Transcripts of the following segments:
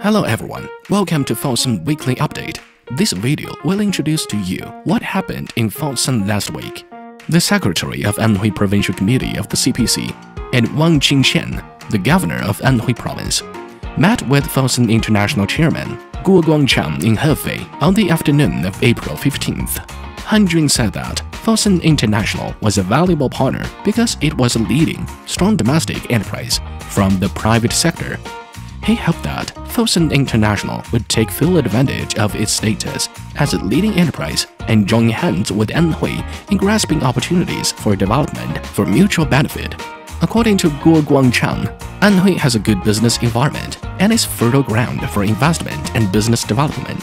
Hello everyone, welcome to Fosun Weekly Update. This video will introduce to you what happened in Fosun last week. The Secretary of Anhui Provincial Committee of the CPC and Wang Qingxian, the Governor of Anhui Province, met with Fosun International Chairman Guo Guangchang in Hefei on the afternoon of April 15th. Han Jun said that Fosun International was a valuable partner because it was a leading, strong domestic enterprise from the private sector. He hoped that Fosun International would take full advantage of its status as a leading enterprise and join hands with Anhui in grasping opportunities for development for mutual benefit. According to Guo Guangchang, Anhui has a good business environment and is fertile ground for investment and business development.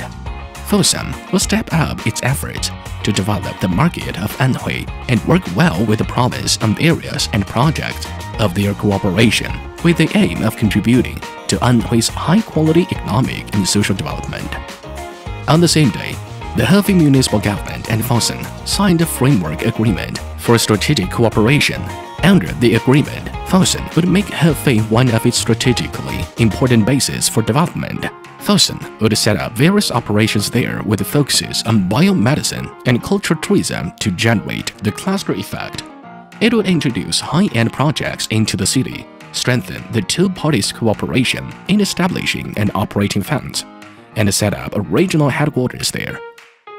Fosun will step up its efforts to develop the market of Anhui and work well with the province on areas and projects of their cooperation with the aim of contributing to Anhui's high-quality economic and social development. On the same day, the Hefei municipal government and Fosun signed a framework agreement for strategic cooperation. Under the agreement, Fosun would make Hefei one of its strategically important bases for development. Fosun would set up various operations there with a focus on biomedicine and cultural tourism to generate the cluster effect. It would introduce high-end projects into the city, strengthen the two parties' cooperation in establishing and operating funds, and set up a regional headquarters there.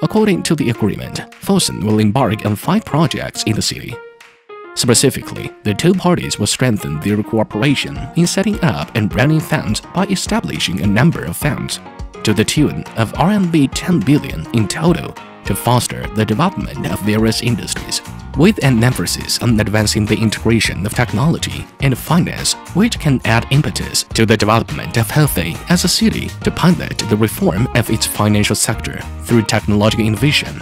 According to the agreement, Fosun will embark on 5 projects in the city. Specifically, the two parties will strengthen their cooperation in setting up and running funds by establishing a number of funds, to the tune of RMB 10 billion in total, to foster the development of various industries, with an emphasis on advancing the integration of technology and finance, which can add impetus to the development of Hefei as a city to pilot the reform of its financial sector through technological innovation.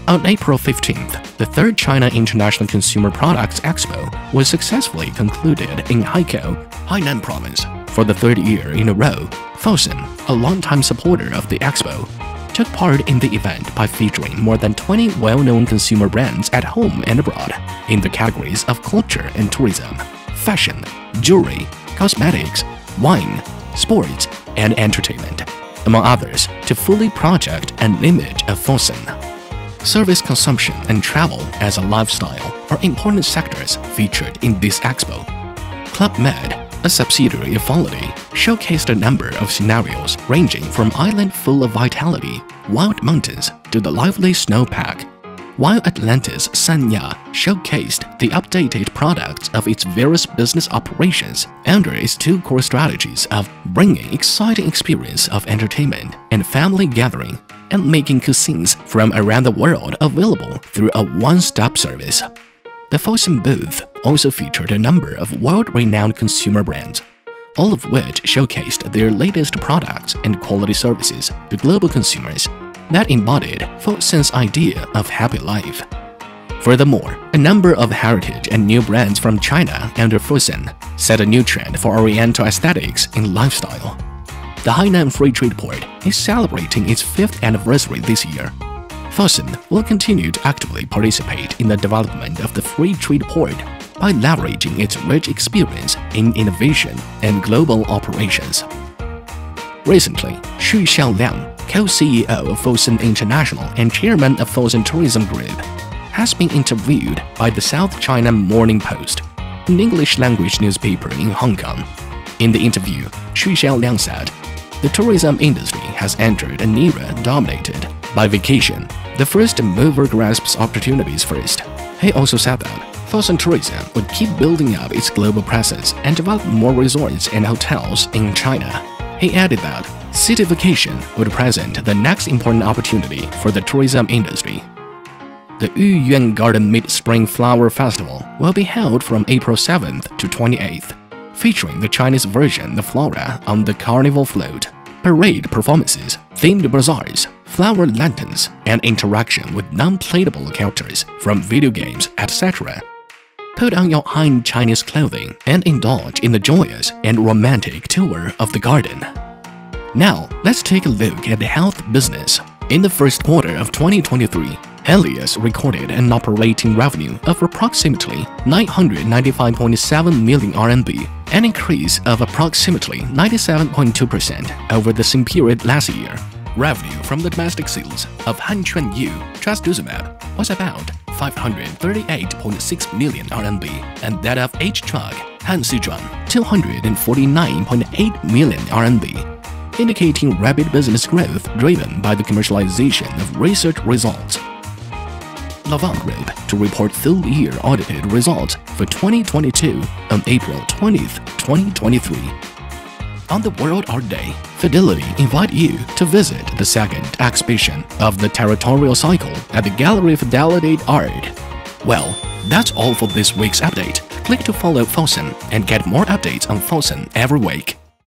On April 15th, the 3rd China International Consumer Products Expo was successfully concluded in Haikou, Hainan Province. For the 3rd year in a row, Fosun, a longtime supporter of the expo, took part in the event by featuring more than 20 well-known consumer brands at home and abroad in the categories of culture and tourism, fashion, jewelry, cosmetics, wine, sports, and entertainment, among others, to fully project an image of Fosun. Service consumption and travel as a lifestyle are important sectors featured in this expo. Club Med, a subsidiary of Fidelidade, showcased a number of scenarios ranging from island full of vitality, wild mountains, to the lively snowpack, while Atlantis Sanya showcased the updated products of its various business operations under its 2 core strategies of bringing exciting experience of entertainment and family gathering, and making cuisines from around the world available through a one-stop service. The Fosun booth also featured a number of world-renowned consumer brands, all of which showcased their latest products and quality services to global consumers that embodied Fosun's idea of happy life. Furthermore, a number of heritage and new brands from China under Fosun set a new trend for Oriental aesthetics in lifestyle. The Hainan Free Trade Port is celebrating its 5th anniversary this year. Fosun will continue to actively participate in the development of the Free Trade Port by leveraging its rich experience in innovation and global operations. Recently, Xu Xiaoliang, co-CEO of Fosun International and chairman of Fosun Tourism Group, has been interviewed by the South China Morning Post, an English-language newspaper in Hong Kong. In the interview, Xu Xiaoliang said, "The tourism industry has entered an era dominated by vacation. The first mover grasps opportunities first." He also said that Fosun Tourism would keep building up its global presence and develop more resorts and hotels in China. He added that cityfication would present the next important opportunity for the tourism industry. The Yuyuan Garden Mid-Spring Flower Festival will be held from April 7th to 28th, featuring the Chinese version of Flora on the Carnival Float, parade performances, themed bazaars, flower lanterns, and interaction with non-playable characters from video games, etc. Put on your Han Chinese clothing and indulge in the joyous and romantic tour of the garden. Now, let's take a look at the health business. In the first quarter of 2023, Henlius recorded an operating revenue of approximately 995.7 million RMB, an increase of approximately 97.2% over the same period last year. Revenue from the domestic sales of Hanquanyu trastuzumab was about 538.6 million RMB, and that of H-drug Hansijuan 249.8 million RMB, indicating rapid business growth driven by the commercialization of research results. Lanvin Group to report full-year audited results for 2022 on April 20, 2023. On the World Art Day, Fidelidade invite you to visit the second exhibition of the Territorial Cycle at the Gallery Fidelidade Art. Well, that's all for this week's update. Click to follow Fosun and get more updates on Fosun every week.